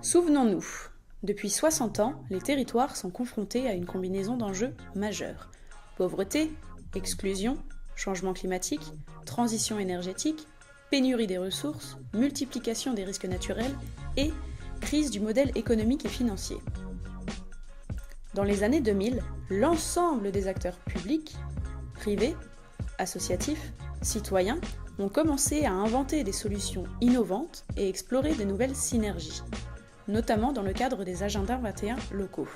Souvenons-nous, depuis 60 ans, les territoires sont confrontés à une combinaison d'enjeux majeurs. Pauvreté, exclusion, changement climatique, transition énergétique, pénurie des ressources, multiplication des risques naturels et crise du modèle économique et financier. Dans les années 2000, l'ensemble des acteurs publics, privés, associatifs, citoyens ont commencé à inventer des solutions innovantes et explorer de nouvelles synergies, notamment dans le cadre des agendas 21 locaux.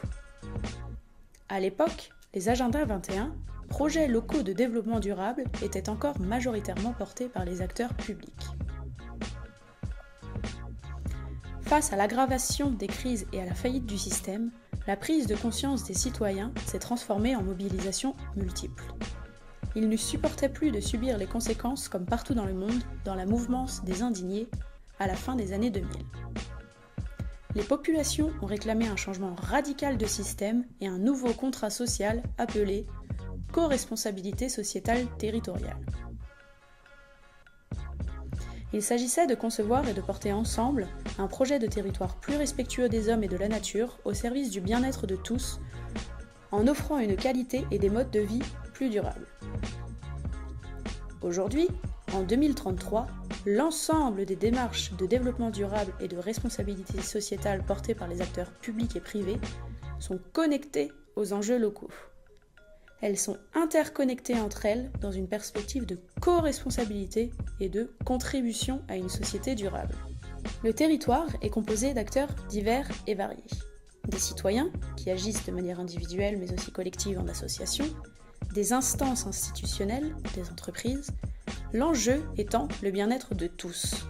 À l'époque, les agendas 21, projets locaux de développement durable, étaient encore majoritairement portés par les acteurs publics. Face à l'aggravation des crises et à la faillite du système, la prise de conscience des citoyens s'est transformée en mobilisation multiple. Ils ne supportaient plus de subir les conséquences, comme partout dans le monde, dans la mouvance des indignés à la fin des années 2000. Les populations ont réclamé un changement radical de système et un nouveau contrat social appelé co-responsabilité sociétale territoriale. Il s'agissait de concevoir et de porter ensemble un projet de territoire plus respectueux des hommes et de la nature au service du bien-être de tous, en offrant une qualité et des modes de vie plus durables. Aujourd'hui, en 2033, l'ensemble des démarches de développement durable et de responsabilité sociétale portées par les acteurs publics et privés sont connectées aux enjeux locaux. Elles sont interconnectées entre elles dans une perspective de co-responsabilité et de contribution à une société durable. Le territoire est composé d'acteurs divers et variés. Des citoyens, qui agissent de manière individuelle mais aussi collective en association, des instances institutionnelles, des entreprises, l'enjeu étant le bien-être de tous.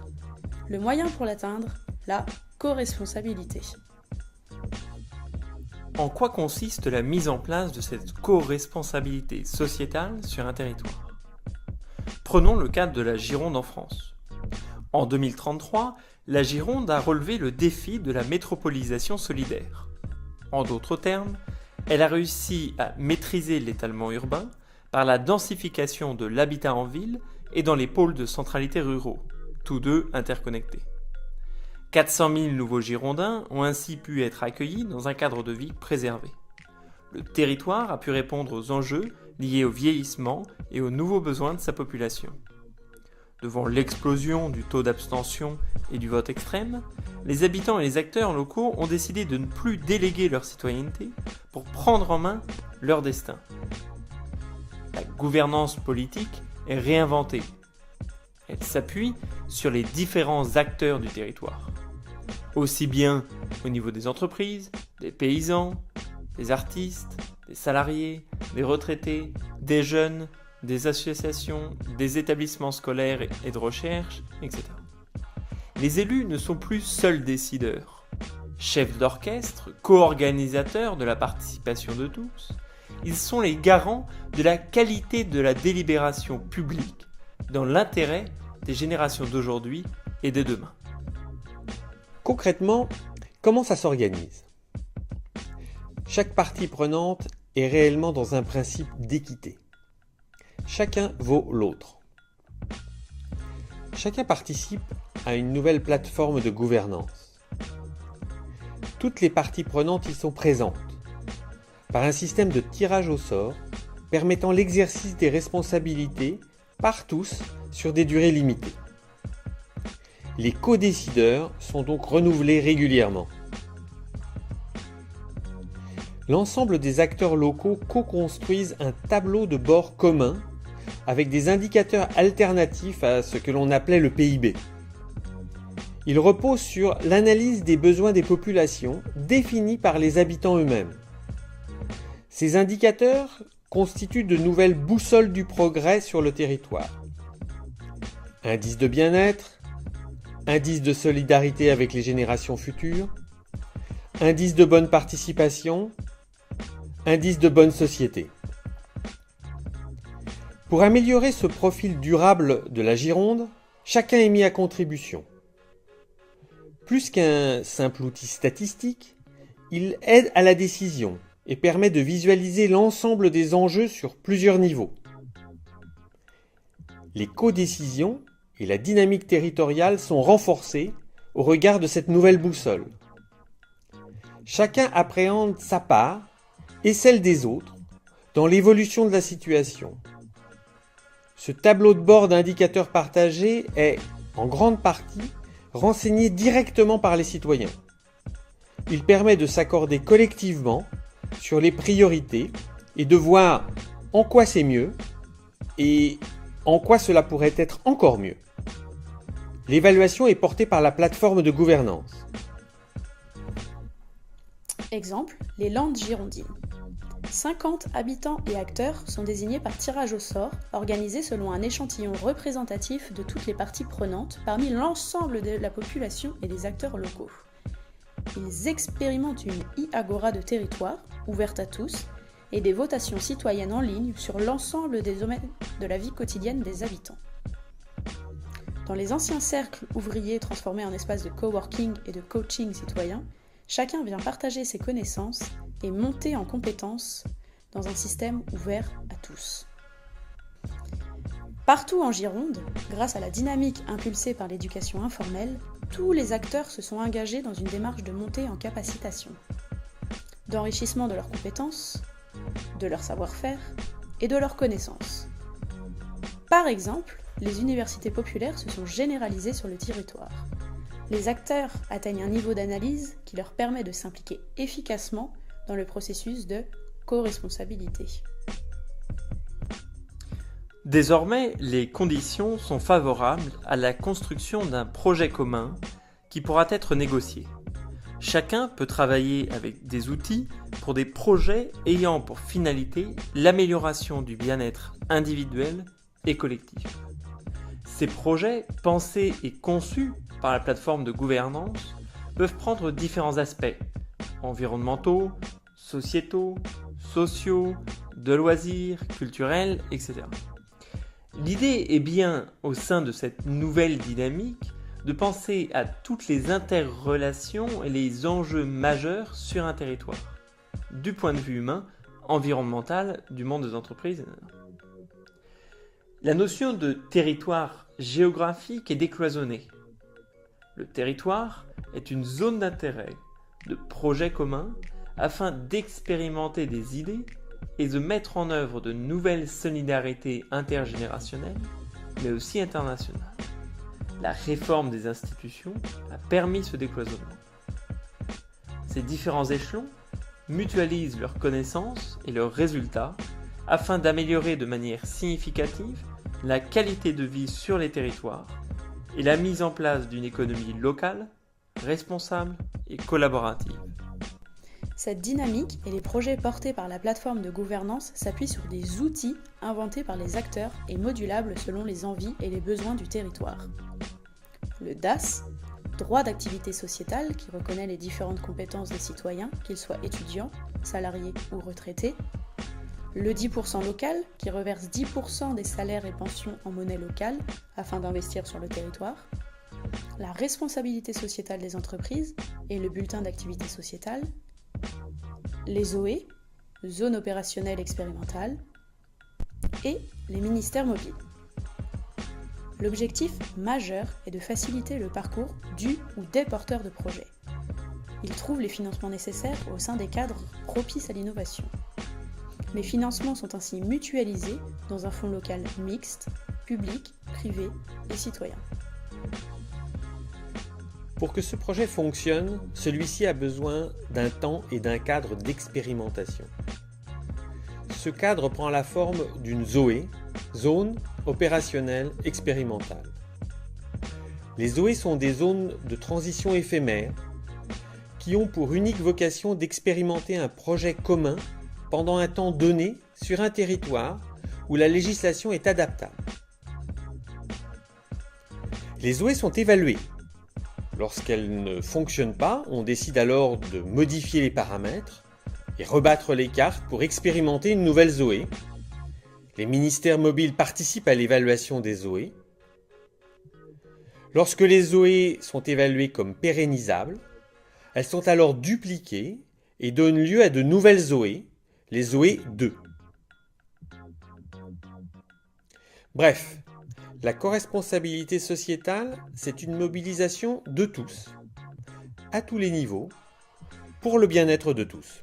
Le moyen pour l'atteindre, la co-responsabilité. En quoi consiste la mise en place de cette co-responsabilité sociétale sur un territoire ? Prenons le cas de la Gironde en France. En 2033, la Gironde a relevé le défi de la métropolisation solidaire. En d'autres termes, elle a réussi à maîtriser l'étalement urbain par la densification de l'habitat en ville et dans les pôles de centralité ruraux, tous deux interconnectés. 400 000 nouveaux Girondins ont ainsi pu être accueillis dans un cadre de vie préservé. Le territoire a pu répondre aux enjeux liés au vieillissement et aux nouveaux besoins de sa population. Devant l'explosion du taux d'abstention et du vote extrême, les habitants et les acteurs locaux ont décidé de ne plus déléguer leur citoyenneté pour prendre en main leur destin. La gouvernance politique est réinventée. Elle s'appuie sur les différents acteurs du territoire, aussi bien au niveau des entreprises, des paysans, des artistes, des salariés, des retraités, des jeunes, des associations, des établissements scolaires et de recherche, etc. Les élus ne sont plus seuls décideurs. Chefs d'orchestre, co-organisateurs de la participation de tous, ils sont les garants de la qualité de la délibération publique dans l'intérêt des générations d'aujourd'hui et de demain. Concrètement, comment ça s'organise ? Chaque partie prenante est réellement dans un principe d'équité. Chacun vaut l'autre. Chacun participe à une nouvelle plateforme de gouvernance. Toutes les parties prenantes y sont présentes, par un système de tirage au sort permettant l'exercice des responsabilités par tous sur des durées limitées. Les codécideurs sont donc renouvelés régulièrement. L'ensemble des acteurs locaux co-construisent un tableau de bord commun avec des indicateurs alternatifs à ce que l'on appelait le PIB. Il repose sur l'analyse des besoins des populations définis par les habitants eux-mêmes. Ces indicateurs constituent de nouvelles boussoles du progrès sur le territoire. Indice de bien-être, indice de solidarité avec les générations futures, indice de bonne participation, indice de bonne société. Pour améliorer ce profil durable de la Gironde, chacun est mis à contribution. Plus qu'un simple outil statistique, il aide à la décision et permet de visualiser l'ensemble des enjeux sur plusieurs niveaux. Les codécisions et la dynamique territoriale sont renforcées au regard de cette nouvelle boussole. Chacun appréhende sa part et celle des autres dans l'évolution de la situation. Ce tableau de bord d'indicateurs partagés est, en grande partie, renseigné directement par les citoyens. Il permet de s'accorder collectivement sur les priorités et de voir en quoi c'est mieux et en quoi cela pourrait être encore mieux. L'évaluation est portée par la plateforme de gouvernance. Exemple, les Landes girondines. 50 habitants et acteurs sont désignés par tirage au sort, organisé selon un échantillon représentatif de toutes les parties prenantes parmi l'ensemble de la population et des acteurs locaux. Ils expérimentent une e-agora de territoire, ouverte à tous, et des votations citoyennes en ligne sur l'ensemble des domaines de la vie quotidienne des habitants. Dans les anciens cercles ouvriers transformés en espaces de coworking et de coaching citoyen, chacun vient partager ses connaissances et monter en compétences dans un système ouvert à tous. Partout en Gironde, grâce à la dynamique impulsée par l'éducation informelle, tous les acteurs se sont engagés dans une démarche de montée en capacitation, d'enrichissement de leurs compétences, de leur savoir-faire et de leurs connaissances. Par exemple, les universités populaires se sont généralisées sur le territoire. Les acteurs atteignent un niveau d'analyse qui leur permet de s'impliquer efficacement dans le processus de co-responsabilité. Désormais, les conditions sont favorables à la construction d'un projet commun qui pourra être négocié. Chacun peut travailler avec des outils pour des projets ayant pour finalité l'amélioration du bien-être individuel et collectif. Ces projets, pensés et conçus par la plateforme de gouvernance, peuvent prendre différents aspects environnementaux, sociétaux, sociaux, de loisirs, culturels, etc. L'idée est bien, au sein de cette nouvelle dynamique, de penser à toutes les interrelations et les enjeux majeurs sur un territoire, du point de vue humain, environnemental, du monde des entreprises. La notion de territoire géographique est décloisonnée. Le territoire est une zone d'intérêt, de projet commun, afin d'expérimenter des idées et de mettre en œuvre de nouvelles solidarités intergénérationnelles, mais aussi internationales. La réforme des institutions a permis ce décloisonnement. Ces différents échelons mutualisent leurs connaissances et leurs résultats afin d'améliorer de manière significative la qualité de vie sur les territoires et la mise en place d'une économie locale, responsable et collaborative. Cette dynamique et les projets portés par la plateforme de gouvernance s'appuient sur des outils inventés par les acteurs et modulables selon les envies et les besoins du territoire. Le DAS, droit d'activité sociétale, qui reconnaît les différentes compétences des citoyens, qu'ils soient étudiants, salariés ou retraités. Le 10% local, qui reverse 10% des salaires et pensions en monnaie locale afin d'investir sur le territoire. La responsabilité sociétale des entreprises et le bulletin d'activité sociétale. Les ZOE, zones opérationnelles expérimentales, et les ministères mobiles. L'objectif majeur est de faciliter le parcours du ou des porteurs de projets. Ils trouvent les financements nécessaires au sein des cadres propices à l'innovation. Les financements sont ainsi mutualisés dans un fonds local mixte, public, privé et citoyen. Pour que ce projet fonctionne, celui-ci a besoin d'un temps et d'un cadre d'expérimentation. Ce cadre prend la forme d'une ZOE, zone opérationnelle expérimentale. Les ZOE sont des zones de transition éphémères qui ont pour unique vocation d'expérimenter un projet commun pendant un temps donné sur un territoire où la législation est adaptable. Les ZOE sont évaluées. Lorsqu'elles ne fonctionnent pas, on décide alors de modifier les paramètres et rebattre les cartes pour expérimenter une nouvelle ZOE. Les ministères mobiles participent à l'évaluation des ZOE. Lorsque les ZOE sont évaluées comme pérennisables, elles sont alors dupliquées et donnent lieu à de nouvelles ZOE, les ZOE 2. Bref, La coresponsabilité sociétale, c'est une mobilisation de tous, à tous les niveaux, pour le bien-être de tous.